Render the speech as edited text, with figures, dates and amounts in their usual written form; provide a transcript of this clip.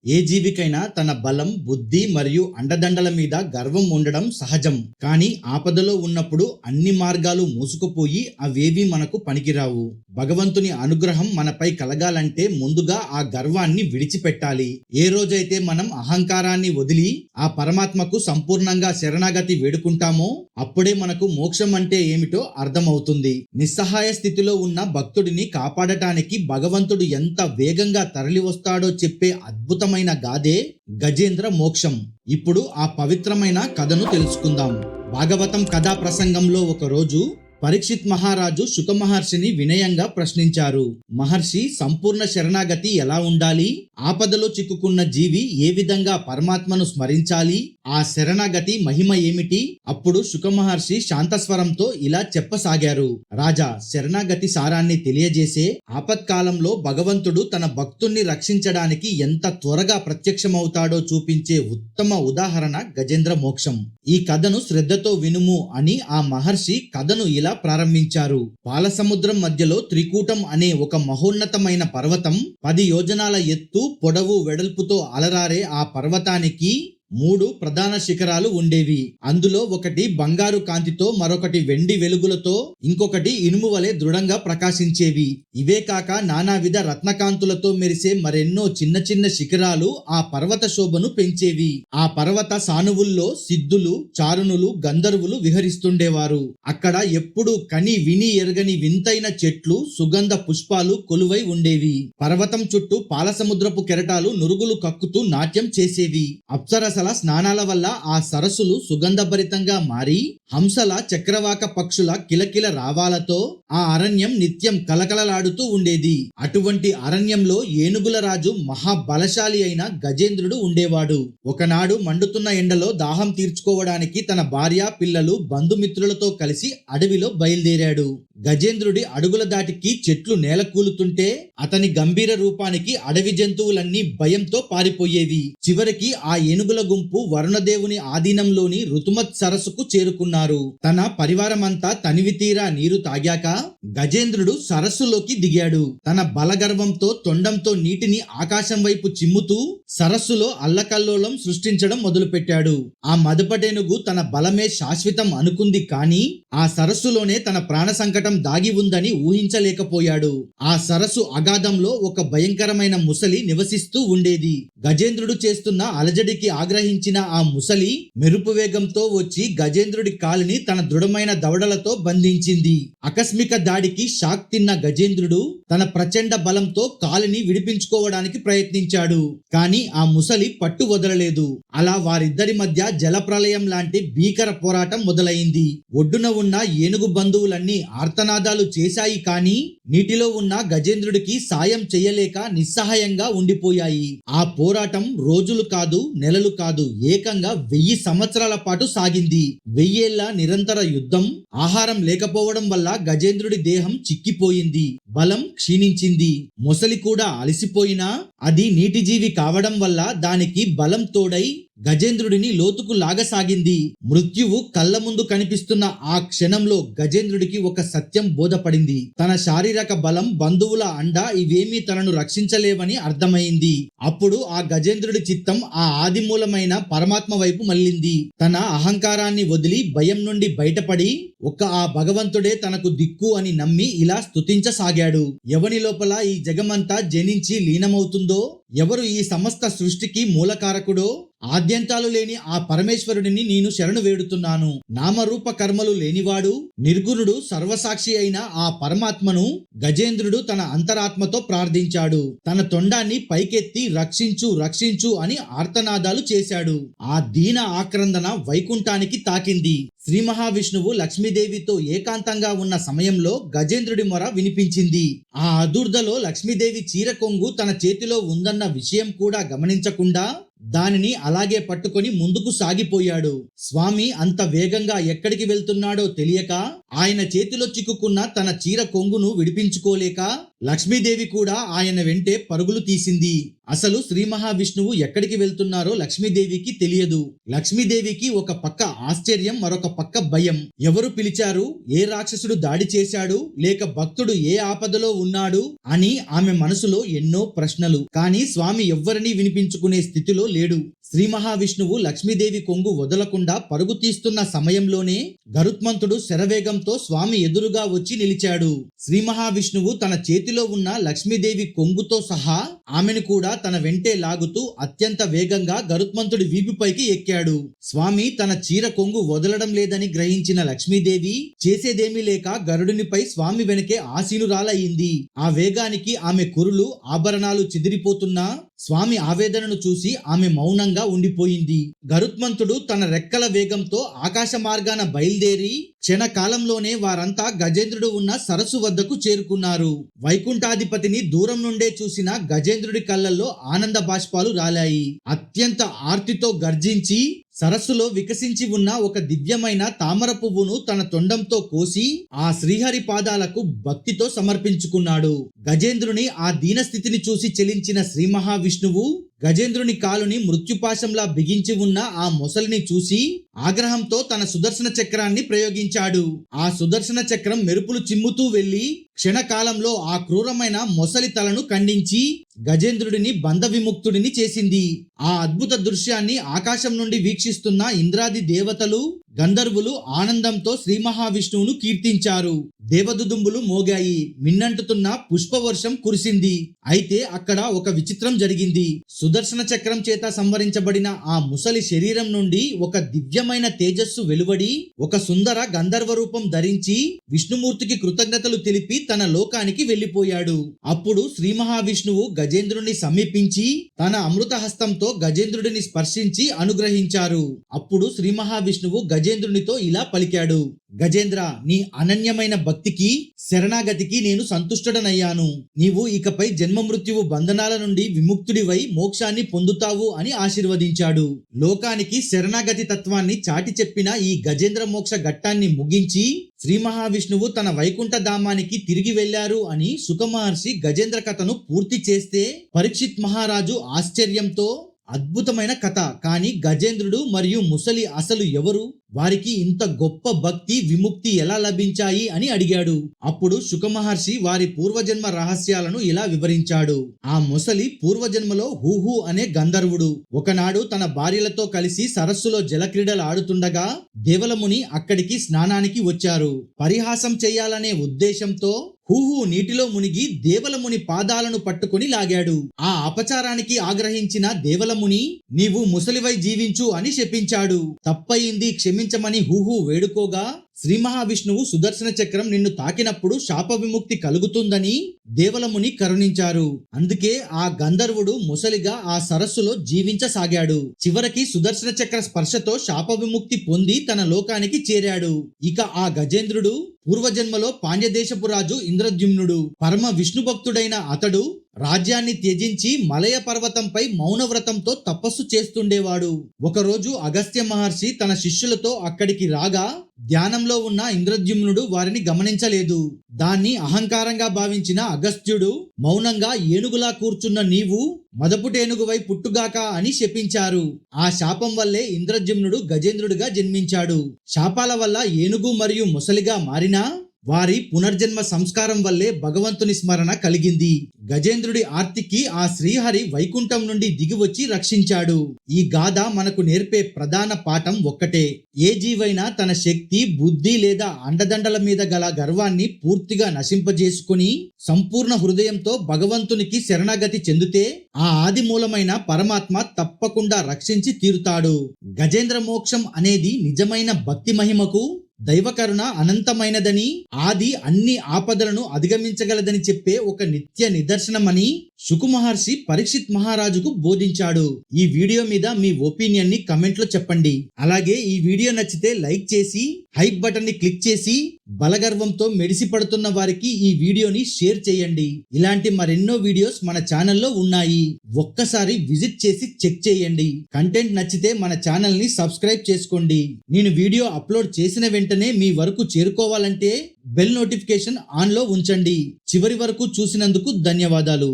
ఏ జీవికైనా తన బలం, బుద్ధి మరియు అండదండల మీద గర్వం ఉండడం సహజం. కానీ ఆపదలో ఉన్నప్పుడు అన్ని మార్గాలు మూసుకుపోయి అవేవీ మనకు పనికిరావు. భగవంతుని అనుగ్రహం మనపై కలగాలంటే ముందుగా ఆ గర్వాన్ని విడిచిపెట్టాలి. ఏ రోజైతే మనం అహంకారాన్ని వదిలి ఆ పరమాత్మకు సంపూర్ణంగా శరణాగతి వేడుకుంటామో అప్పుడే మనకు మోక్షం అంటే ఏమిటో అర్థమవుతుంది. నిస్సహాయ స్థితిలో ఉన్న భక్తుడిని కాపాడటానికి భగవంతుడు ఎంత వేగంగా తరలి వస్తాడో చెప్పే అద్భుతమైన గాథే గజేంద్ర మోక్షం. ఇప్పుడు ఆ పవిత్రమైన కథను తెలుసుకుందాం. భాగవతం కథా ప్రసంగంలో ఒక రోజు పరీక్షిత్ మహారాజు శుక మహర్షిని వినయంగా ప్రశ్నించారు. మహర్షి, సంపూర్ణ శరణాగతి ఎలా ఉండాలి? ఆపదలో చిక్కుకున్న జీవి ఏ విధంగా పరమాత్మను స్మరించాలి? ఆ శరణాగతి మహిమ ఏమిటి? అప్పుడు శుక మహర్షి శాంతస్వరంతో ఇలా చెప్పసాగారు. రాజా, శరణాగతి సారాన్ని తెలియజేసే ఆపత్కాలంలో భగవంతుడు తన భక్తుణ్ణి రక్షించడానికి ఎంత త్వరగా ప్రత్యక్షమవుతాడో చూపించే ఉత్తమ ఉదాహరణ గజేంద్ర మోక్షం. ఈ కథను శ్రద్ధతో వినుము అని ఆ మహర్షి కథను ఇలా ప్రారంభించారు. పాలసముద్రం మధ్యలో త్రికూటం అనే ఒక మహోన్నతమైన పర్వతం 10 యోజనాల ఎత్తు, పొడవు, వెడల్పుతో అలరారే ఆ పర్వతానికి 3 ప్రధాన శిఖరాలు ఉండేవి. అందులో ఒకటి బంగారు కాంతితో, మరొకటి వెండి వెలుగులతో, ఇంకొకటి ఇనుము వలె దృఢంగా ప్రకాశించేవి. ఇవే కాక నానావిధ రత్నకాంతులతో మెరిసే మరెన్నో చిన్న చిన్న శిఖరాలు ఆ పర్వత శోభను పెంచేవి. ఆ పర్వత సానువుల్లో సిద్ధులు, చారుణులు, గంధర్వులు విహరిస్తుండేవారు. అక్కడ ఎప్పుడు కని విని ఎరగని వింతైన చెట్లు, సుగంధ పుష్పాలు కొలువై ఉండేవి. పర్వతం చుట్టూ పాలసముద్రపు కెరటాలు నురుగులు కక్కుతూ నాట్యం చేసేవి. అప్సరసల స్నానాల వల్ల ఆ సరస్సులు సుగంధభరితంగా మారి హంసల, చక్రవాక పక్షుల కిలకిల రావాలతో ఆ అరణ్యం నిత్యం కలకలలాడుతూ ఉండేది. అటువంటి అరణ్యంలో ఏనుగుల రాజు మహాబలశాలి అయిన గజేంద్రుడు ఉండేవాడు. ఒకనాడు మండుతున్న ఎండలో దాహం తీర్చుకోవడానికి తన భార్య, పిల్లలు, బంధుమిత్రులతో కలిసి అడవిలో బయలుదేరాడు. గజేంద్రుడి అడుగుల దాటికి చెట్లు నేలకూలుతుంటే అతని గంభీర రూపానికి అడవి జంతువులన్నీ భయంతో పారిపోయేవి. చివరికి ఆ ఏనుగుల గుంపు వరుణదేవుని ఆధీనంలోని ఋతుమత్ సరస్సుకు చేరుకున్నారు. తన పరివారమంతా తనివి తీరా నీరు తాగాక గజేంద్రుడు సరస్సులోకి దిగాడు. తన బలగర్వంతో తొండంతో నీటిని ఆకాశం వైపు చిమ్ముతూ సరస్సులో అల్లకల్లోలం సృష్టించడం మొదలుపెట్టాడు. ఆ మదపటేనుగు తన బలమే శాశ్వతం అనుకుంది, కానీ ఆ సరస్సులోనే తన ప్రాణ సంకటం దాగి ఉందని ఊహించలేకపోయాడు. ఆ సరస్సు అగాధంలో ఒక భయంకరమైన ముసలి నివసిస్తూ ఉండేది. గజేంద్రుడు చేస్తున్న అలజడికి ఆగ్రహించిన ఆ ముసలి మెరుపు వేగంతో వచ్చి గజేంద్రుడి కాలిని తన దృఢమైన దవడలతో బంధించింది. ఆకస్మిక దాడికి షాక్ తిన్న గజేంద్రుడు తన ప్రచండ బలంతో కాలిని విడిపించుకోవడానికి ప్రయత్నించాడు. కానీ ఆ ముసలి పట్టు వదలలేదు. అలా వారిద్దరి మధ్య జలప్రలయం లాంటి భీకర పోరాటం మొదలైంది. ఒడ్డున ఉన్న ఏనుగు బంధువులన్నీ ఆర్తనాదాలు చేశాయి, కానీ నీటిలో ఉన్న గజేంద్రుడికి సాయం చేయలేక నిస్సహాయంగా ఉండిపోయాయి. ఆ పోరాటం రోజులు కాదు, నెలలు కాదు, ఏకంగా 1000 సంవత్సరాల పాటు సాగింది. 1000 ఏళ్ల నిరంతర యుద్ధం. ఆహారం లేకపోవడం వల్ల గజేంద్రుడి దేహం చిక్కిపోయింది, బలం క్షీణించింది. మొసలి కూడా అలసిపోయినా అది నీటి జీవి కావడం వల్ల దానికి బలం తోడై గజేంద్రుడిని లోతుకు లాగసాగింది. మృత్యువు కళ్ళ ముందు కనిపిస్తున్న ఆ క్షణంలో గజేంద్రుడికి ఒక సత్యం బోధపడింది. తన శారీరక బలం, బంధువుల అండ ఇవేమీ తనను రక్షించలేవని అర్థమైంది. అప్పుడు ఆ గజేంద్రుడి చిత్తం ఆ ఆదిమూలమైన పరమాత్మ వైపు మళ్ళింది. తన అహంకారాన్ని వదిలి భయం నుండి బయటపడి ఆ భగవంతుడే తనకు దిక్కు అని నమ్మి ఇలా స్తుతించసాగాడు. ఎవని లోపల ఈ జగమంతా జనించి లీనమవుతుందో, ఎవరు ఈ సమస్త సృష్టికి మూలకారకుడో, ఆద్యంతాలు లేని ఆ పరమేశ్వరుడిని నేను శరణు వేడుతున్నాను. నామరూప కర్మలు లేనివాడు, నిర్గుణుడు, సర్వసాక్షి అయిన ఆ పరమాత్మను గజేంద్రుడు తన అంతరాత్మతో ప్రార్థించాడు. తన తొండాన్ని పైకెత్తి రక్షించు, రక్షించు అని ఆర్తనాదాలు చేశాడు. ఆ దీన ఆక్రందన వైకుంఠానికి తాకింది. శ్రీ మహావిష్ణువు లక్ష్మీదేవితో ఏకాంతంగా ఉన్న సమయంలో గజేంద్రుడి మొర వినిపించింది. ఆ అదుర్దలో లక్ష్మీదేవి చీర కొంగు తన చేతిలో ఉందన్న విషయం కూడా గమనించకుండా దానిని అలాగే పట్టుకొని ముందుకు సాగిపోయాడు. స్వామి అంత వేగంగా ఎక్కడికి వెళ్తున్నాడో తెలియక ఆయన చేతిలో చిక్కుకున్న తన చీర కొంగును విడిపించుకోలేక లక్ష్మీదేవి కూడా ఆయన వెంటే పరుగులు తీసింది. అసలు శ్రీ మహావిష్ణువు ఎక్కడికి వెళ్తున్నారో లక్ష్మీదేవికి తెలియదు. లక్ష్మీదేవికి ఒక పక్క ఆశ్చర్యం, మరొక పక్క భయం. ఎవరు పిలిచారు, ఏ రాక్షసుడు దాడి చేశాడు, లేక భక్తుడు ఏ ఆపదలో ఉన్నాడు అని ఆమె మనసులో ఎన్నో ప్రశ్నలు. కానీ స్వామి ఎవ్వరినీ వినిపించుకునే స్థితిలో లేడు. శ్రీ మహావిష్ణువు లక్ష్మీదేవి కొంగు వదలకుండా పరుగు తీస్తున్న సమయంలోనే గరుత్మంతుడు శరవేగంతో స్వామి ఎదురుగా వచ్చి నిలిచాడు. శ్రీ మహావిష్ణువు తన చేతిలో ఉన్న లక్ష్మీదేవి కొంగుతో సహా ఆమెను కూడా తన వెంటే లాగుతూ అత్యంత వేగంగా గరుత్మంతుడి వీపుపైకి ఎక్కాడు. స్వామి తన చీర కొంగు వదలడం లేదని గ్రహించిన లక్ష్మీదేవి చేసేదేమీ లేక గరుడునిపై స్వామి వెనకే ఆసీనురాలయ్యింది. ఆ వేగానికి ఆమె కురులు, ఆభరణాలు చెదిరిపోతున్నా స్వామి ఆవేదనను చూసి ఆమె మౌనంగా ఉండిపోయింది. గరుత్మంతుడు తన రెక్కల వేగంతో ఆకాశ మార్గాన బయలుదేరి క్షణకాలంలోనే వారంతా గజేంద్రుడు ఉన్న సరస్సు వద్దకు చేరుకున్నారు. వైకుంఠాధిపతిని దూరం నుండే చూసిన గజేంద్రుడి కళ్ళల్లో ఆనంద బాష్పాలు రాలాయి. అత్యంత ఆర్తితో గర్జించి సరస్సులో వికసించి ఉన్న ఒక దివ్యమైన తామర పువ్వును తన తొండంతో కోసి ఆ శ్రీహరి పాదాలకు భక్తితో సమర్పించుకున్నాడు. గజేంద్రుని ఆ దీనస్థితిని చూసి చెలించిన శ్రీ మహావిష్ణువు గజేంద్రుని కాలుని మృత్యుపాశంలా బిగించి ఉన్న ఆ మొసలిని చూసి ఆగ్రహంతో తన సుదర్శన చక్రాన్ని ప్రయోగించాడు. ఆ సుదర్శన చక్రం మెరుపులు చిమ్ముతూ వెళ్లి క్షణకాలంలో ఆ క్రూరమైన మొసలి తలను ఖండించి గజేంద్రుడిని బంధ విముక్తుడిని చేసింది. ఆ అద్భుత దృశ్యాన్ని ఆకాశం నుండి వీక్షిస్తున్న ఇంద్రాది దేవతలు, గంధర్వులు ఆనందంతో శ్రీ మహావిష్ణువును కీర్తించారు. దేవదుదుంబులు మోగాయి, మిన్నంటుతున్న పుష్పవర్షం కురిసింది. అయితే అక్కడ ఒక విచిత్రం జరిగింది. సుదర్శన చక్రం చేత సంవరించబడిన ఆ ముసలి శరీరం నుండి ఒక దివ్యమైన తేజస్సు వెలువడి ఒక సుందర గంధర్వ రూపం ధరించి విష్ణుమూర్తికి కృతజ్ఞతలు తెలిపి తన లోకానికి వెళ్లిపోయాడు. అప్పుడు శ్రీ మహావిష్ణువు గజేంద్రుని సమీపించి తన అమృత హస్తంతో గజేంద్రుడిని స్పర్శించి అనుగ్రహించారు. అప్పుడు శ్రీ మహావిష్ణువు గజేంద్రునితో ఇలా పలికాడు: గజేంద్ర, నీ అనన్యమైన భక్తికి, శరణాగతికి నేను సంతుష్టుడనయ్యాను. నీవు ఇకపై జన్మ మృత్యువు బంధనాల నుండి విముక్తుడివై మోక్షాన్ని పొందుతావు అని ఆశీర్వదించాడు. లోకానికి శరణాగతి తత్వాన్ని చాటి చెప్పిన ఈ గజేంద్ర మోక్ష ఘట్టాన్ని ముగించి శ్రీ మహావిష్ణువు తన వైకుంఠ ధామానికి తిరిగి వెళ్లారు అని శుక మహర్షి గజేంద్ర కథను పూర్తి చేస్తే పరీక్షిత్ మహారాజు ఆశ్చర్యంతో, అద్భుతమైన కథ, కానీ గజేంద్రుడు మరియు ముసలి అసలు ఎవరు, వారికి ఇంత గొప్ప భక్తి, విముక్తి ఎలా లభించాయి అని అడిగాడు. అప్పుడు శుక మహర్షి వారి పూర్వజన్మ రహస్యాలను ఇలా వివరించాడు. ఆ ముసలి పూర్వజన్మలో హూహు అనే గంధర్వుడు ఒకనాడు తన భార్యలతో కలిసి సరస్సులో జలక్రీడలు ఆడుతుండగా దేవలముని అక్కడికి స్నానానికి వచ్చారు. పరిహాసం చేయాలనే ఉద్దేశంతో హూహు నీటిలో మునిగి దేవలముని పాదాలను పట్టుకుని లాగాడు. ఆ అపచారానికి ఆగ్రహించిన దేవలముని, నీవు ముసలివై జీవించు అని శపించాడు. తప్పయింది, క్షమించమని హూహు వేడుకోగా శ్రీ మహావిష్ణువు సుదర్శన చక్రం నిన్ను తాకినప్పుడు శాప విముక్తి కలుగుతుందని దేవలముని కరుణించారు. అందుకే ఆ గంధర్వుడు ముసలిగా ఆ సరస్సులో జీవించసాగాడు. చివరికి సుదర్శన చక్ర స్పర్శతో శాప విముక్తి పొంది తన లోకానికి చేరాడు. ఇక ఆ గజేంద్రుడు పూర్వజన్మలో పాండ్యదేశపు రాజు ఇంద్రద్యుమ్నుడు. పరమ విష్ణు భక్తుడైన అతడు రాజ్యాన్ని త్యజించి మలయ పర్వతంపై మౌనవ్రతంతో తపస్సు చేస్తుండేవాడు. ఒకరోజు అగస్త్య మహర్షి తన శిష్యులతో అక్కడికి రాగా ధ్యానంలో ఉన్న ఇంద్రద్యుమ్నుడు వారిని గమనించలేదు. దాన్ని అహంకారంగా భావించిన అగస్త్యుడు మౌనంగా ఏనుగులా కూర్చున్న నీవు మదపుటేనుగువై పుట్టుగాక అని శపించారు. ఆ శాపం వల్లే ఇంద్రద్యుమ్నుడు గజేంద్రుడిగా జన్మించాడు. శాపాల వల్ల ఏనుగు మరియు ముసలిగా మారినా వారి పునర్జన్మ సంస్కారం వల్లే భగవంతుని స్మరణ కలిగింది. గజేంద్రుడి ఆర్తికి ఆ శ్రీహరి వైకుంఠం నుండి దిగివచ్చి రక్షించాడు. ఈ గాథ మనకు నేర్పే ప్రధాన పాఠం ఒక్కటే: ఏ జీవైనా తన శక్తి, బుద్ధి లేదా అండదండల మీద గల గర్వాన్ని పూర్తిగా నశింపజేసుకుని సంపూర్ణ హృదయంతో భగవంతునికి శరణాగతి చెందితే ఆ ఆది మూలమైన పరమాత్మ తప్పకుండా రక్షించి తీరుతాడు. గజేంద్ర మోక్షం అనేది నిజమైన భక్తి మహిమకు, దైవకరుణ అనంతమైనదని, ఆది అన్ని ఆపదలను అధిగమించగలదని చెప్పే ఒక నిత్య నిదర్శనమని శుకు మహర్షి పరీక్షిత్ మహారాజుకు బోధించాడు. ఈ వీడియో మీద మీ ఒపీనియన్ ని కమెంట్ లో చెప్పండి. అలాగే ఈ వీడియో నచ్చితే లైక్ చేసి హైప్ బటన్ ని క్లిక్ చేసి బలగర్వంతో మెడిసి పడుతున్న వారికి ఈ వీడియోని షేర్ చేయండి. ఇలాంటి మరెన్నో వీడియోస్ మన ఛానల్లో ఉన్నాయి. ఒక్కసారి విజిట్ చేసి చెక్ చేయండి. కంటెంట్ నచ్చితే మన ఛానల్ ని సబ్స్క్రైబ్ చేసుకోండి. నేను వీడియో అప్లోడ్ చేసిన వెంటనే మీ వరకు చేరుకోవాలంటే బెల్ నోటిఫికేషన్ ఆన్ లో ఉంచండి. చివరి వరకు చూసినందుకు ధన్యవాదాలు.